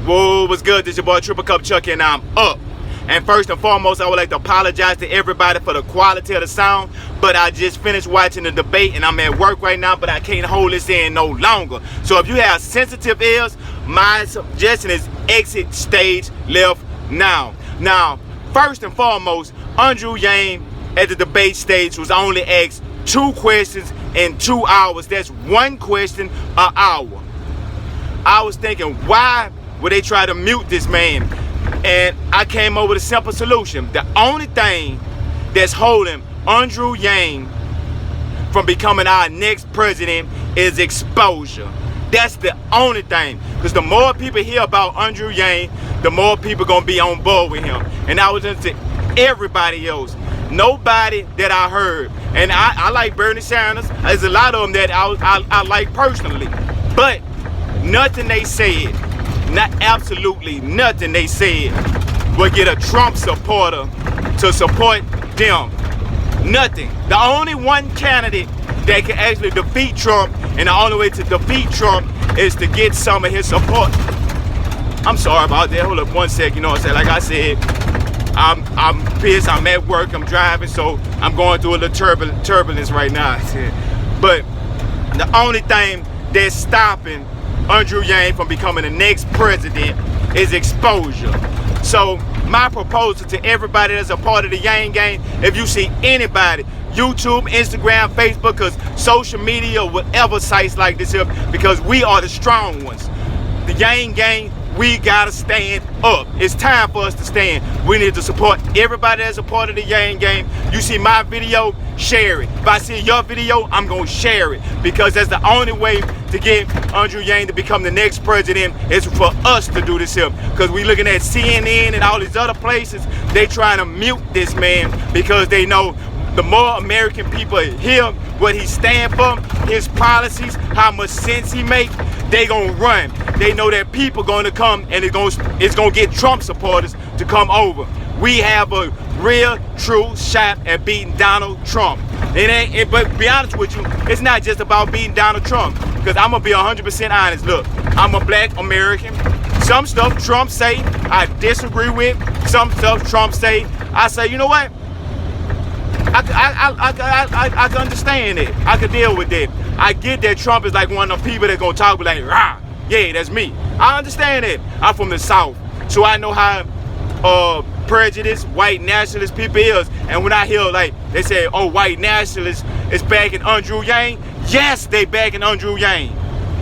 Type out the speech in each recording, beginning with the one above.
Whoa, what's good? This your boy Triple Cup Chucky, and I'm up. And first and foremost, I would like to apologize to everybody for the quality of the sound. But I just finished watching the debate and I'm at work right now, but I can't hold this in no longer. So if you have sensitive ears, my suggestion is exit stage left now. Now, first and foremost, Andrew Yang at the debate stage was only asked 2 questions in 2 hours. That's 1 question an hour. I was thinking, why would they try to mute this man? And I came up with a simple solution. The only thing that's holding Andrew Yang from becoming our next president is exposure. That's the only thing. Because the more people hear about Andrew Yang, the more people gonna be on board with him. And I was into everybody else. Nobody that I heard. And I like Bernie Sanders. There's a lot of them that I like personally. But nothing they said, not absolutely nothing they said, would get a Trump supporter to support them. Nothing. The only one candidate that can actually defeat Trump, and the only way to defeat Trump is to get some of his support. I'm sorry about that. Hold up 1 second. You know what I'm saying? Like I said, I'm pissed. I'm at work. I'm driving, so I'm going through a little turbulence right now. But the only thing that's stopping Andrew Yang from becoming the next president is exposure. So my proposal to everybody that's a part of the Yang gang, if you see anybody, YouTube, Instagram, Facebook, because social media, whatever sites like this here, because we are the strong ones. The Yang gang, we gotta stand up. It's time for us to stand. We need to support everybody that's a part of the Yang gang. You see my video, share it. If I see your video, I'm gonna share it, because that's the only way to get Andrew Yang to become the next president is for us to do this here. Because we looking at CNN and all these other places, they trying to mute this man because they know the more American people hear what he stand for, his policies, how much sense he make, they gonna run. They know that people gonna come and it's gonna get Trump supporters to come over. We have a real, true shot at beating Donald Trump. But be honest with you, it's not just about beating Donald Trump. Because I'm gonna be 100% honest. Look, I'm a black American. Some stuff Trump say, I disagree with. Some stuff Trump say, I say, you know what? I can understand it. I can deal with it. I get that Trump is like one of the people that gonna talk like, rah, yeah, that's me. I understand it. I'm from the South, so I know how prejudiced white nationalist people is. And when I hear like they say, oh, white nationalists is backing Andrew Yang, yes, they backing Andrew Yang.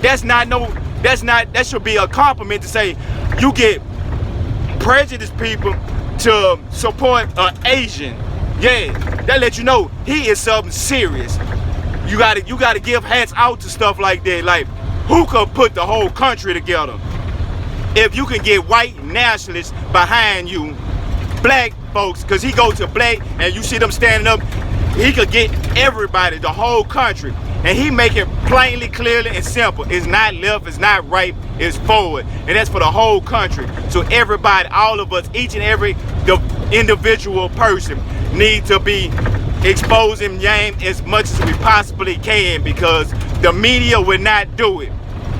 That should be a compliment to say you get prejudiced people to support an Asian. Yeah, that let you know he is something serious. You gotta give hats out to stuff like that. Like, who could put the whole country together? If you can get white nationalists behind you, black folks, because he goes to black and you see them standing up, he could get everybody, the whole country. And he make it plainly, clearly, and simple. It's not left, it's not right, it's forward. And that's for the whole country. So everybody, all of us, each and every individual person need to be exposing Yang as much as we possibly can, because the media will not do it.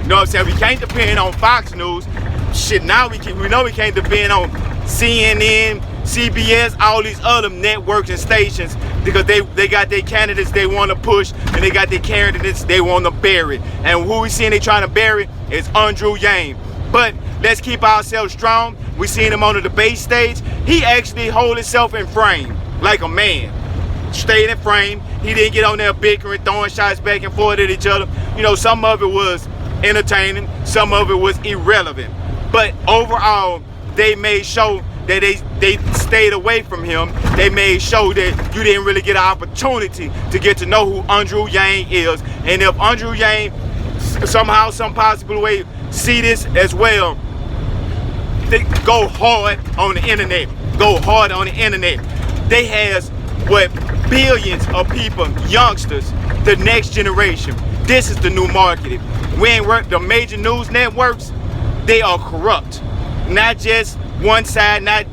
You know what I'm saying? We can't depend on Fox News. Shit, now we know we can't depend on CNN, CBS, all these other networks and stations, because they got their candidates they want to push, and they got their candidates they want to bury. And who we seeing they trying to bury is Andrew Yang. But let's keep ourselves strong. We seen him on the debate stage. He actually hold himself in frame like a man. Stayed in frame. He didn't get on there bickering, throwing shots back and forth at each other. You know, some of it was entertaining, some of it was irrelevant. But overall, they made sure that they stayed away from him. They made sure that you didn't really get an opportunity to get to know who Andrew Yang is. And if Andrew Yang somehow, some possible way see this as well, they go hard on the internet. Go hard on the internet. They has what billions of people, youngsters, the next generation. This is the new marketing. The major news networks, they are corrupt. Not just one side, not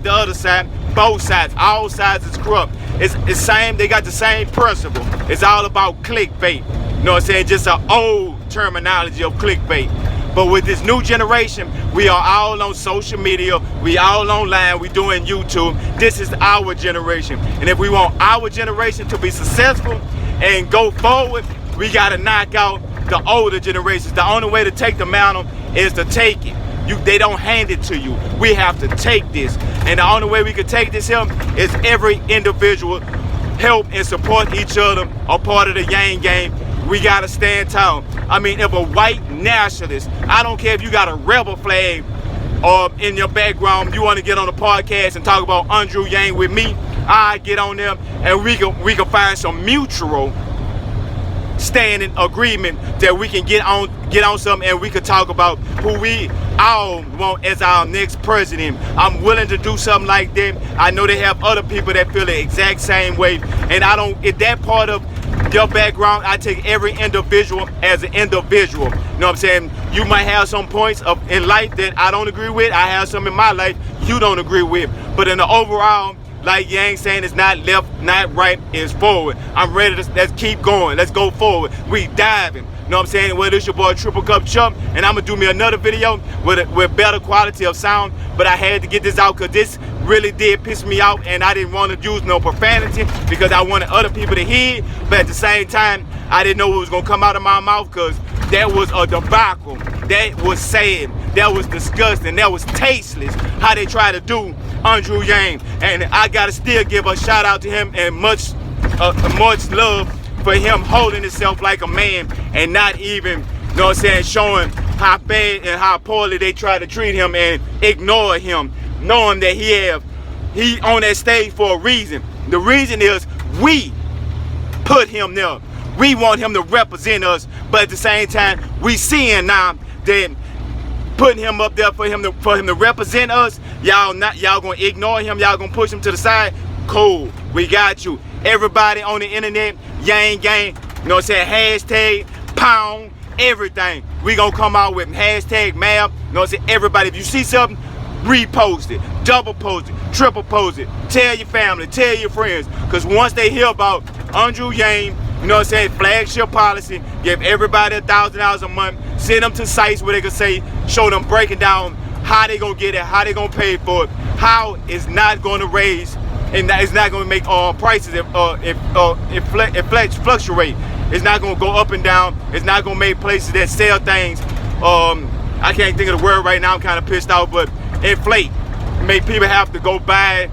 the other side, both sides. All sides is corrupt. It's the same, they got the same principle. It's all about clickbait. You know what I'm saying? Just an old terminology of clickbait. But with this new generation, we are all on social media, we all online, we doing YouTube. This is our generation. And if we want our generation to be successful and go forward, we gotta knock out the older generations. The only way to take the mantle is to take it. They don't hand it to you. We have to take this. And the only way we can take this here is every individual help and support each other, a part of the Yang Gang. We gotta stand tall. I mean, if a white nationalist, I don't care if you got a rebel flag in your background, you wanna get on the podcast and talk about Andrew Yang with me, I get on there and we can find some mutual standing agreement that we can get on something, and we could talk about who we all want as our next president. I'm willing to do something like that. I know they have other people that feel the exact same way, and I don't, if that part of your background, I take every individual as an individual. You know what I'm saying? You might have some points in life that I don't agree with. I have some in my life you don't agree with. But in the overall, like Yang saying, it's not left, not right, it's forward. I'm ready to, let's keep going. Let's go forward. We diving. You know what I'm saying? Well, this your boy Triple Cup Chump, and I'm gonna do me another video with better quality of sound. But I had to get this out because this really did piss me off, and I didn't want to use no profanity because I wanted other people to hear it. But at the same time, I didn't know what was gonna come out of my mouth because that was a debacle. That was sad. That was disgusting. That was tasteless how they try to do Andrew Yang. And I gotta still give a shout out to him and much love for him holding himself like a man and not even, you know what I'm saying, showing how bad and how poorly they try to treat him and ignore him, knowing that he on that stage for a reason. The reason is we put him there. We want him to represent us, but at the same time, we seeing now that putting him up there for him to represent us, y'all gonna ignore him, y'all gonna push him to the side. Cool, we got you. Everybody on the internet, Yang Gang, you know what I'm saying, hashtag, pound, everything. We gonna come out with hashtag MAP, you know what I'm saying, everybody. If you see something, repost it, double post it, triple post it, tell your family, tell your friends, because once they hear about Andrew Yang, you know what I'm saying, flagship policy, give everybody $1,000 a month, send them to sites where they can say, show them breaking down how they gonna get it, how they gonna pay for it, how it's not gonna raise, and it's not gonna make prices fluctuate. It's not gonna go up and down. It's not gonna make places that sell things, I can't think of the word right now, I'm kind of pissed off, but inflate. Make people have to go buy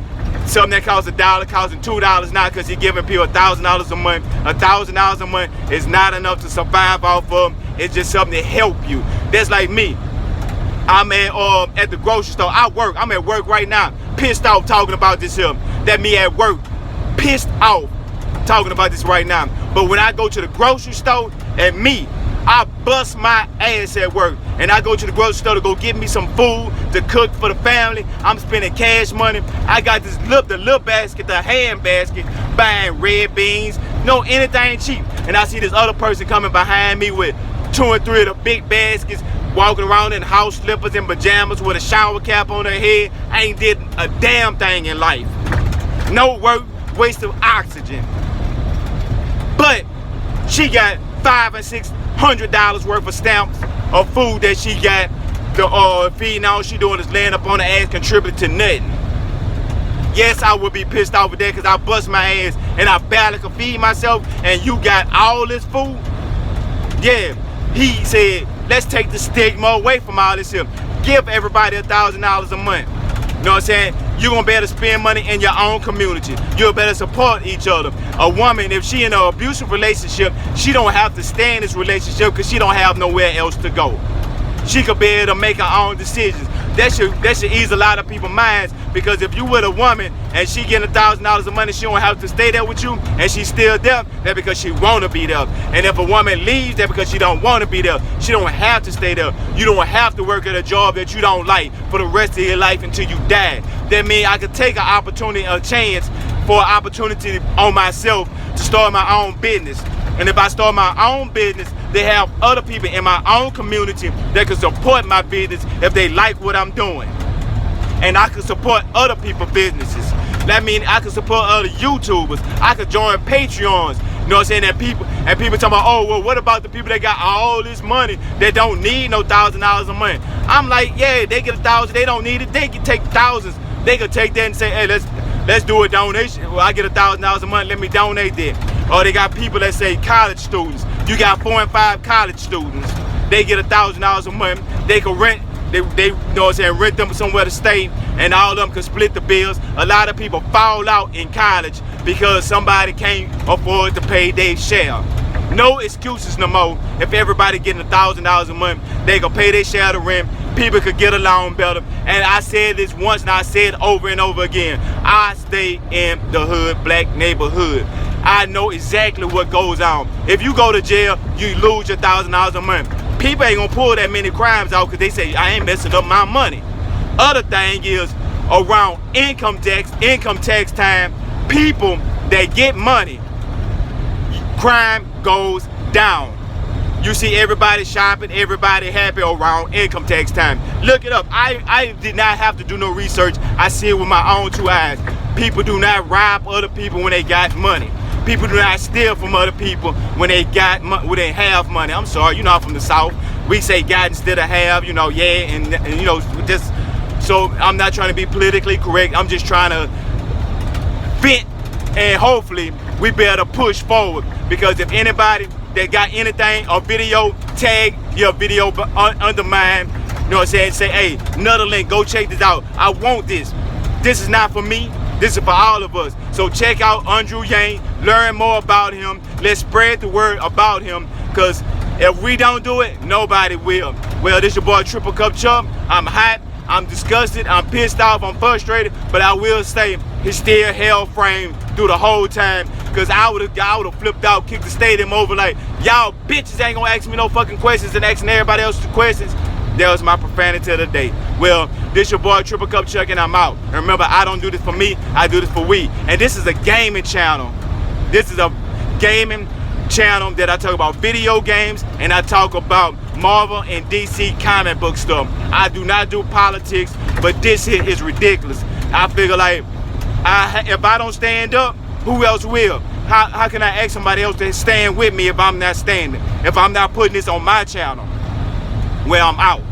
something that costs $1 costing $2 now because you're giving people $1,000 a month. $1,000 a month is not enough to survive off of. It's just something to help you. That's like me. I'm at the grocery store. I'm at work right now, pissed off talking about this here. That me at work, pissed off talking about this right now. But when I go to the grocery store, and me, I bust my ass at work, and I go to the grocery store to go get me some food to cook for the family. I'm spending cash money. I got this the little basket, the hand basket, buying red beans, no anything cheap. And I see this other person coming behind me with 2 or 3 of the big baskets, walking around in house slippers and pajamas with a shower cap on their head. I ain't did a damn thing in life. No work, waste of oxygen. But she got $500 and $600 worth of stamps of food that she got to feed. All she doing is laying up on her ass, contributing to nothing. Yes, I would be pissed off with that because I bust my ass and I barely could feed myself, and you got all this food. Yeah, he said, let's take the stigma away from all this here. Give everybody $1,000 a month. You know what I'm saying? You're gonna be able to spend money in your own community. You'll better support each other. A woman, if she in an abusive relationship, she don't have to stay in this relationship because she don't have nowhere else to go. She could be able to make her own decisions. That should ease a lot of people's minds, because if you with a woman and she getting $1,000 a month, she don't have to stay there with you, and she's still there, that's because she wanna be there. And if a woman leaves, that's because she don't wanna be there. She don't have to stay there. You don't have to work at a job that you don't like for the rest of your life until you die. That means I could take an opportunity, a chance for an opportunity on myself to start my own business. And if I start my own business, they have other people in my own community that can support my business if they like what I'm doing. And I can support other people's businesses. That means I can support other YouTubers. I could join Patreons. You know what I'm saying? And people talking about, oh, well, what about the people that got all this money that don't need no $1,000 a month? I'm like, yeah, they get $1,000, they don't need it. They can take thousands. They could take that and say, hey, let's do a donation. Well, I get $1,000 a month, let me donate that. Or they got people that say college students. You got 4 and 5 college students. They get $1,000 a month. They can rent. They you know what I'm saying, rent them somewhere to stay, and all of them can split the bills. A lot of people fall out in college because somebody can't afford to pay their share. No excuses no more. If everybody getting $1,000 a month, they can pay their share of rent. People could get along better. And I said this once and I said it over and over again. I stay in the hood, black neighborhood. I know exactly what goes on. If you go to jail, you lose your $1,000 a month. People ain't gonna pull that many crimes out because they say, I ain't messing up my money. Other thing is, around income tax time, people that get money, crime goes down. You see everybody shopping, everybody happy around income tax time. Look it up. I did not have to do no research. I see it with my own 2 eyes. People do not rob other people when they got money. People do not steal from other people when they have money. I'm sorry, you know, I'm from the South. We say got instead of have, you know, yeah, and you know, just, so I'm not trying to be politically correct. I'm just trying to vent, and hopefully we better push forward, because if anybody that got anything, a video, tag your video under mine, you know what I'm saying, say, hey, another link, go check this out. I want this. This is not for me. This is for all of us. So check out Andrew Yang, learn more about him. Let's spread the word about him, because if we don't do it, nobody will. Well, this your boy Triple Cup Chuck. I'm hot, I'm disgusted, I'm pissed off, I'm frustrated, but I will say he's still held frame through the whole time, because I would have flipped out, kicked the stadium over like, y'all bitches ain't gonna ask me no fucking questions and asking everybody else questions. That was my profanity of the day. Well, this your boy Triple Cup Chuck, and I'm out. And remember, I don't do this for me, I do this for we. And this is a gaming channel. This is a gaming channel that I talk about video games, and I talk about Marvel and DC comic book stuff. I do not do politics, but this here is ridiculous. I figure like, if I don't stand up, who else will? How can I ask somebody else to stand with me if I'm not standing? If I'm not putting this on my channel? Well, I'm out.